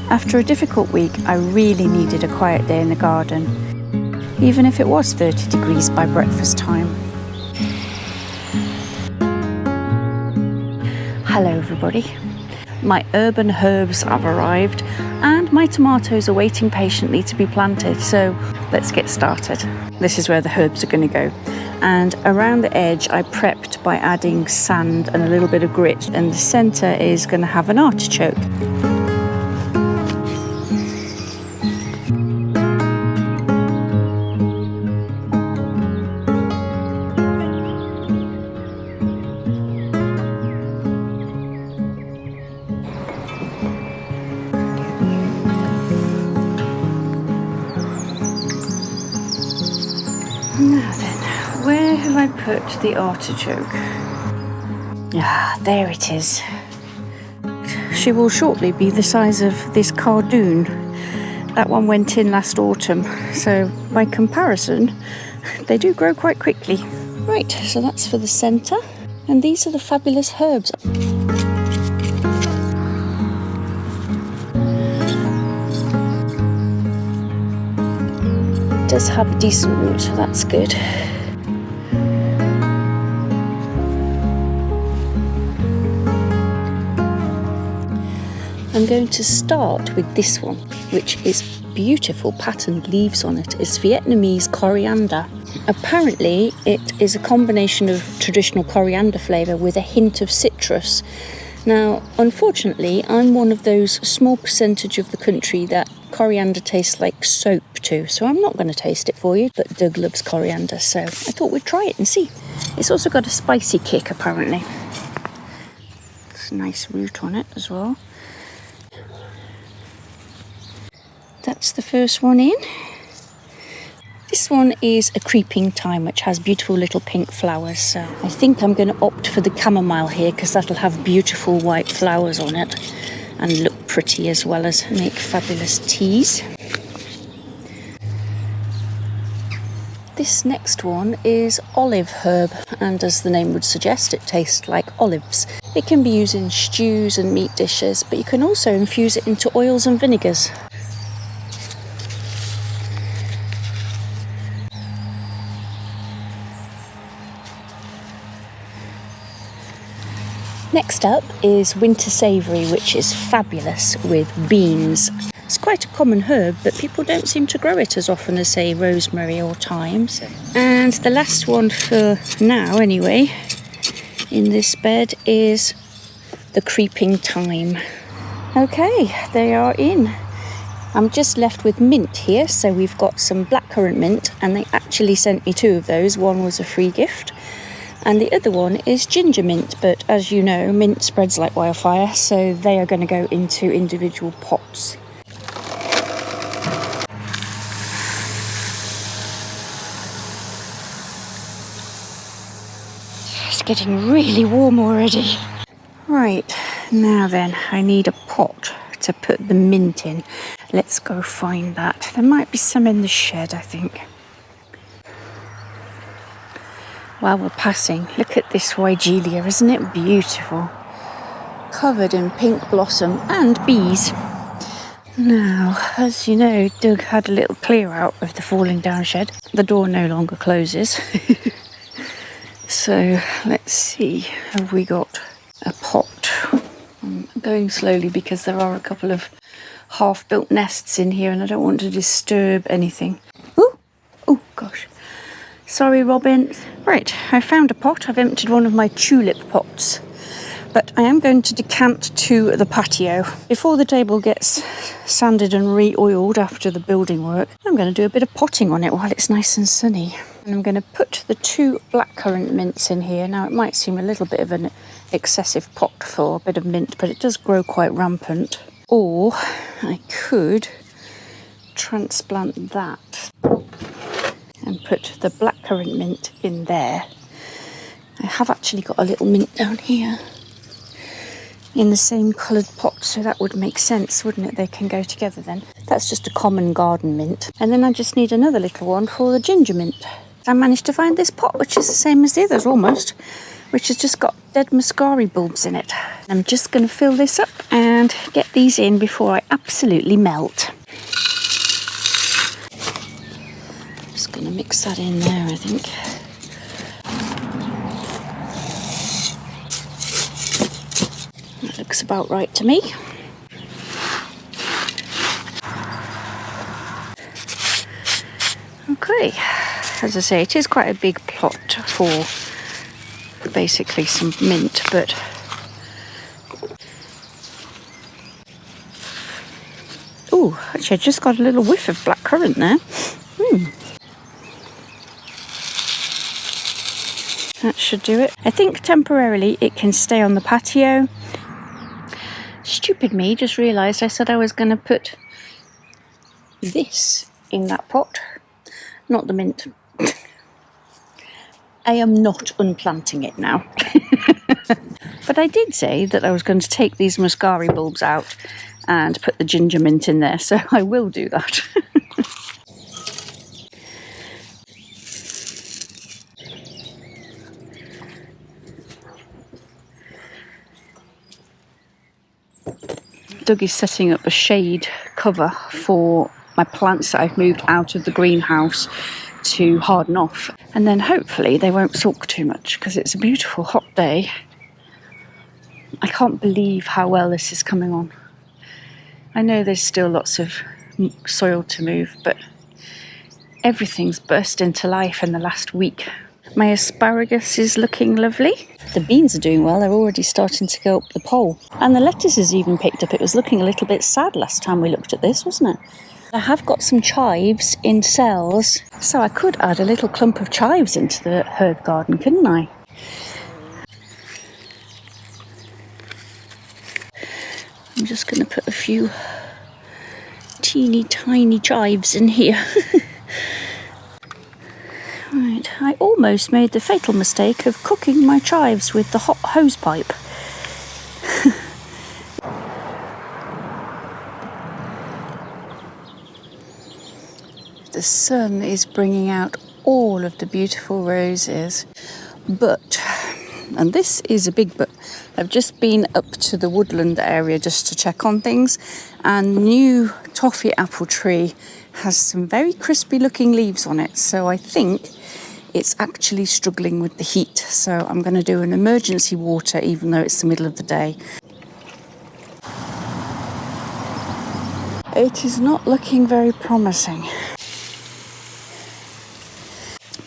After a difficult week, I really needed a quiet day in the garden, even if it was 30 degrees by breakfast time. Hello everybody. My urban herbs have arrived and my tomatoes are waiting patiently to be planted, so let's get started. This is where the herbs are going to go. And around the edge I prepped by adding sand and a little bit of grit, and the centre is going to have an artichoke. Now then, where have I put the artichoke? Ah, there it is. She will shortly be the size of this cardoon. That one went in last autumn, so by comparison, they do grow quite quickly. Right, so that's for the centre, and these are the fabulous herbs. It does have a decent root, so that's good. I'm going to start with this one, which is beautiful patterned leaves on it. It's Vietnamese coriander. Apparently it is a combination of traditional coriander flavour with a hint of citrus. Now, unfortunately, I'm one of those small percentage of the country that coriander tastes like soap to, so I'm not going to taste it for you, but Doug loves coriander, so I thought we'd try it and see. It's also got a spicy kick, apparently. There's a nice root on it as well. That's the first one in. This one is a creeping thyme, which has beautiful little pink flowers. So I think I'm going to opt for the chamomile here, because that'll have beautiful white flowers on it and look pretty, as well as make fabulous teas. This next one is olive herb, and as the name would suggest, it tastes like olives. It can be used in stews and meat dishes, but you can also infuse it into oils and vinegars. Next up is winter savoury, which is fabulous with beans. It's quite a common herb, but people don't seem to grow it as often as, say, rosemary or thyme. And the last one for now, anyway, in this bed is the creeping thyme. Okay, they are in. I'm just left with mint here, so we've got some blackcurrant mint, and they actually sent me 2 of those. One was a free gift, and the other one is ginger mint, but as you know, mint spreads like wildfire, so they are going to go into individual pots. It's getting really warm already. Right, now then, I need a pot to put the mint in. Let's go find that. There might be some in the shed, I think. While we're passing, look at this Weigelia, isn't it beautiful? Covered in pink blossom and bees. Now, as you know, Doug had a little clear out of the falling down shed. The door no longer closes. So let's see, have we got a pot? I'm going slowly because there are a couple of half-built nests in here and I don't want to disturb anything. Ooh, oh gosh. Sorry, Robin. Right, I found a pot. I've emptied one of my tulip pots. But I am going to decant to the patio. Before the table gets sanded and re-oiled after the building work, I'm going to do a bit of potting on it while it's nice and sunny. And I'm going to put the 2 blackcurrant mints in here. Now, it might seem a little bit of an excessive pot for a bit of mint, but it does grow quite rampant. Or I could transplant that and put the blackcurrant mint in there. I have actually got a little mint down here in the same coloured pot, so that would make sense, wouldn't it? They can go together then. That's just a common garden mint. And then I just need another little one for the ginger mint. I managed to find this pot, which is the same as the others almost, which has just got dead muscari bulbs in it. I'm just going to fill this up and and get these in before I absolutely melt. Just going to mix that in there, I think. That looks about right to me. Okay, as I say, it is quite a big plot for basically some mint, but oh, actually I just got a little whiff of blackcurrant there. That should do it. I think temporarily it can stay on the patio. Stupid me, just realised I said I was going to put this in that pot, not the mint. I am not unplanting it now. But I did say that I was going to take these muscari bulbs out and put the ginger mint in there, so I will do that. Doug is setting up a shade cover for my plants that I've moved out of the greenhouse to harden off, and then hopefully they won't sulk too much because it's a beautiful hot day. I can't believe how well this is coming on. I know there's still lots of soil to move, but everything's burst into life in the last week. My asparagus is looking lovely. The beans are doing well, they're already starting to go up the pole. And the lettuce has even picked up. It was looking a little bit sad last time we looked at this, wasn't it? I have got some chives in cells, so I could add a little clump of chives into the herb garden, couldn't I? I'm just going to put a few teeny tiny chives in here. Right, I almost made the fatal mistake of cooking my chives with the hot hose pipe. The sun is bringing out all of the beautiful roses, but, and this is a big but, I've just been up to the woodland area just to check on things, and the new toffee apple tree has some very crispy looking leaves on it, so I think it's actually struggling with the heat. So I'm going to do an emergency water even though it's the middle of the day. It is not looking very promising.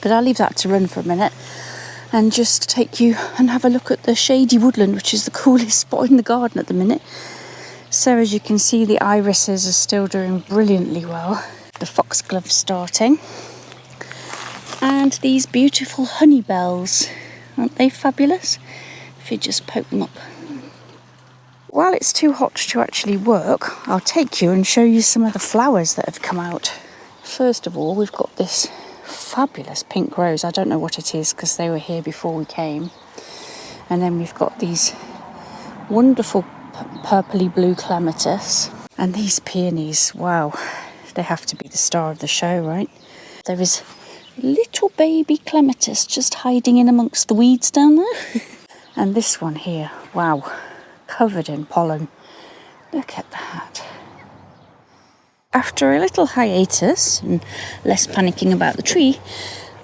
But I'll leave that to run for a minute and just take you and have a look at the shady woodland, which is the coolest spot in the garden at the minute. So as you can see, the irises are still doing brilliantly well. The foxglove's starting. And these beautiful honey bells, aren't they fabulous? If you just poke them up. While it's too hot to actually work, I'll take you and show you some of the flowers that have come out. First of all, we've got this fabulous pink rose. I don't know what it is because they were here before we came. And then we've got these wonderful purpley blue clematis. And these peonies, wow, they have to be the star of the show, right? There is little baby clematis just hiding in amongst the weeds down there. And this one here, wow, covered in pollen. Look at that. After a little hiatus and less panicking about the tree,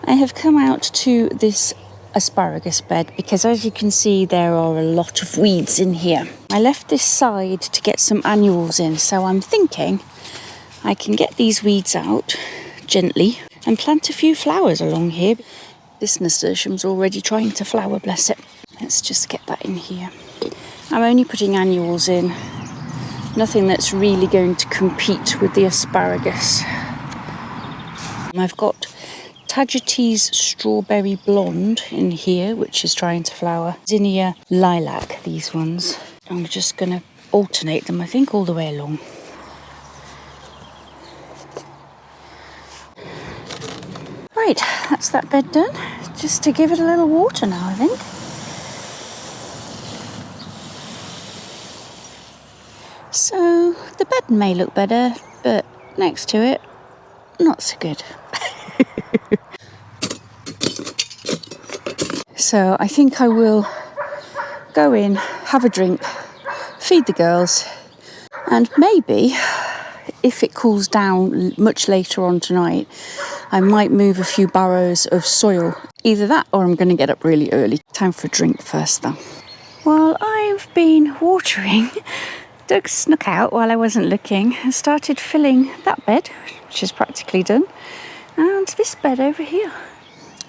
I have come out to this asparagus bed because, as you can see, there are a lot of weeds in here. I left this side to get some annuals in, so I'm thinking I can get these weeds out gently and plant a few flowers along here. This nasturtium's already trying to flower, bless it. Let's just get that in here. I'm only putting annuals in. Nothing that's really going to compete with the asparagus. I've got Tagetes Strawberry Blonde in here, which is trying to flower. Zinnia Lilac, these ones. I'm just going to alternate them, I think, all the way along. Right, that's that bed done. Just to give it a little water now, I think. So the bed may look better, but next to it, not so good. So I think I will go in, have a drink, feed the girls, And maybe if it cools down much later on tonight, I might move a few barrows of soil. Either that or I'm going to get up really early. Time for a drink first though. While I've been watering, Doug snuck out while I wasn't looking and started filling that bed, which is practically done, and this bed over here.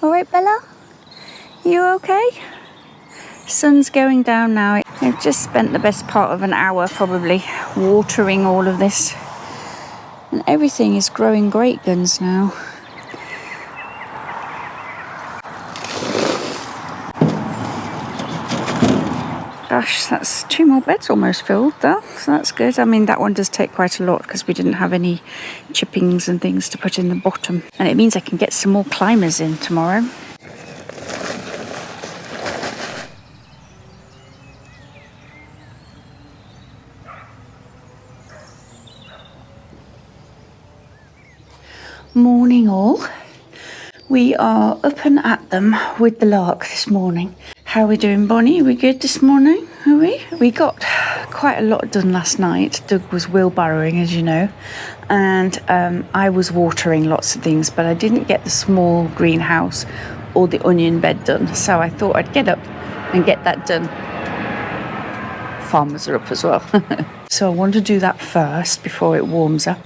All right, Bella? You okay? Sun's going down now. I've just spent the best part of an hour probably watering all of this. And everything is growing great guns now. Gosh, that's 2 more beds almost filled though, so that's good. I mean, that one does take quite a lot because we didn't have any chippings and things to put in the bottom. And it means I can get some more climbers in tomorrow. Morning all. We are up and at them with the lark this morning. How are we doing, Bonnie? Are we good this morning? Are we? We got quite a lot done last night. Doug was wheelbarrowing, as you know, and I was watering lots of things, but I didn't get the small greenhouse or the onion bed done, so I thought I'd get up and get that done. Farmers are up as well. So I want to do that first before it warms up.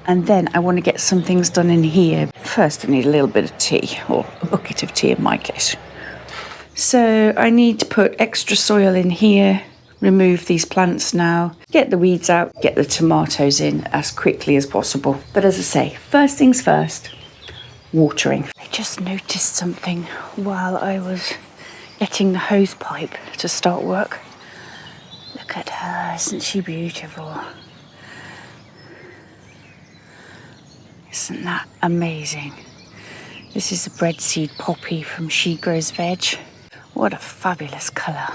And then I want to get some things done in here. First, I need a little bit of tea, or a bucket of tea in my case. So I need to put extra soil in here, remove these plants now, get the weeds out, get the tomatoes in as quickly as possible. But as I say, first things first, watering. I just noticed something while I was getting the hose pipe to start work. Look at her, isn't she beautiful? Isn't that amazing? This is a breadseed poppy from She Grows Veg. What a fabulous colour.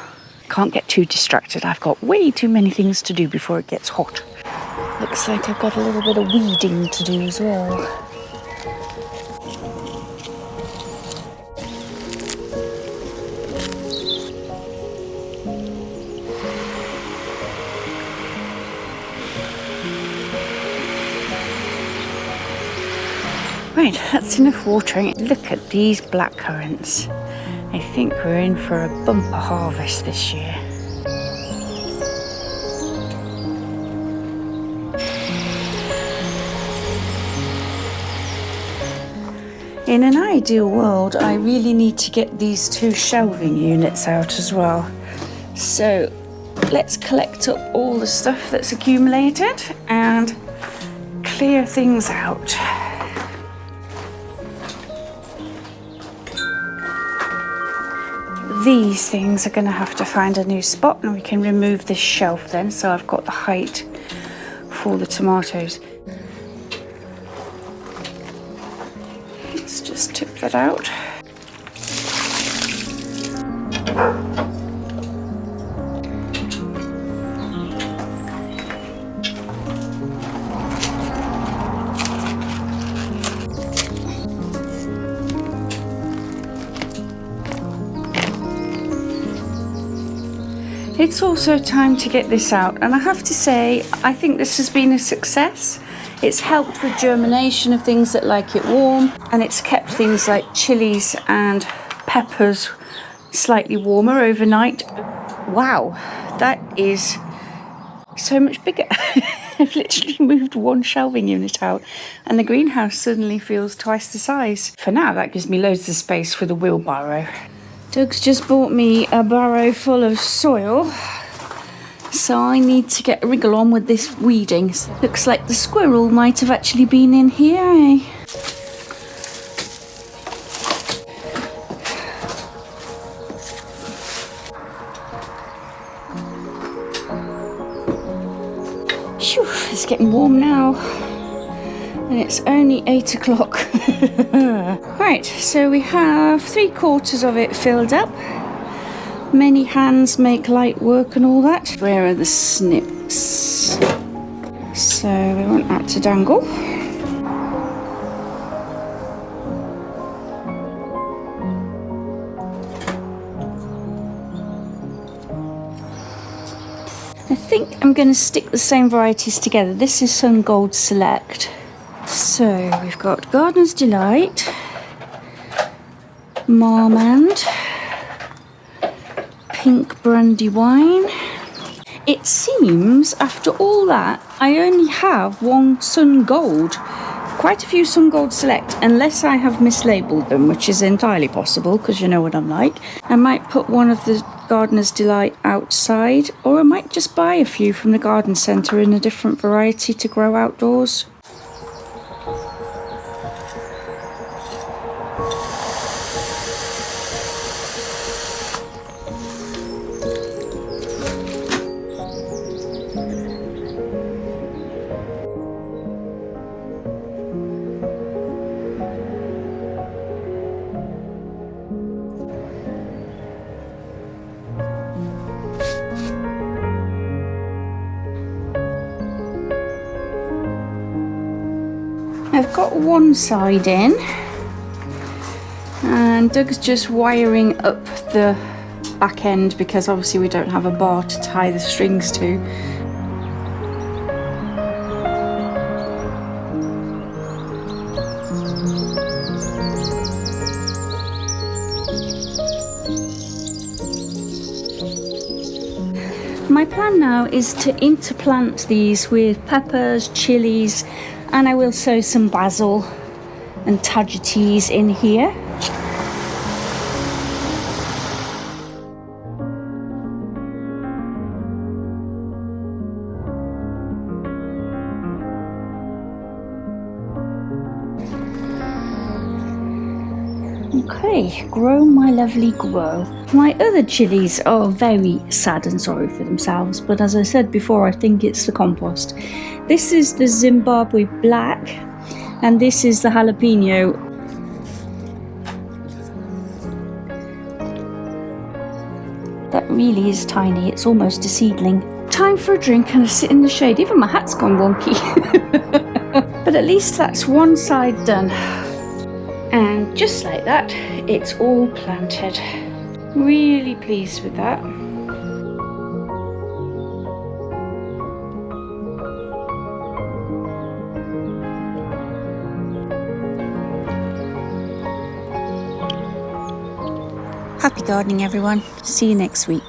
Can't get too distracted. I've got way too many things to do before it gets hot. Looks like I've got a little bit of weeding to do as well. Right, that's enough watering. Look at these blackcurrants. I think we're in for a bumper harvest this year. In an ideal world, I really need to get these 2 shelving units out as well. So let's collect up all the stuff that's accumulated and clear things out. These things are going to have to find a new spot, and we can remove this shelf then, so I've got the height for the tomatoes. Let's just tip that out. It's also time to get this out, and I have to say I think this has been a success. It's helped with germination of things that like it warm, and it's kept things like chilies and peppers slightly warmer overnight. Wow, that is so much bigger. I've literally moved 1 shelving unit out and the greenhouse suddenly feels twice the size. For now, that gives me loads of space for the wheelbarrow. Doug's just bought me a barrow full of soil, so I need to get a wriggle on with this weeding. Looks like the squirrel might have actually been in here, eh? Phew, it's getting warm now. And it's only 8 o'clock. Right, so we have 3/4 of it filled up. Many hands make light work and all that. Where are the snips? So we want that to dangle. I think I'm going to stick the same varieties together. This is Sun Gold Select. So we've got Gardener's Delight, Marmande, Pink Brandywine. It seems after all that I only have one Sun Gold. Quite a few Sun Gold Select, unless I have mislabeled them, which is entirely possible because you know what I'm like. I might put one of the Gardener's Delight outside, or I might just buy a few from the garden centre in a different variety to grow outdoors. I've got one side in, and Doug's just wiring up the back end because obviously we don't have a bar to tie the strings to. My plan now is to interplant these with peppers, chilies, and I will sow some basil and tagetes in here. Okay, grow my lovely grow. My other chilies are very sad and sorry for themselves, but as I said before, I think it's the compost. This is the Zimbabwe Black, and this is the jalapeno. That really is tiny, it's almost a seedling. Time for a drink and a sit in the shade. Even my hat's gone wonky. But at least that's one side done. And just like that, it's all planted. Really pleased with that. Happy gardening, everyone. See you next week.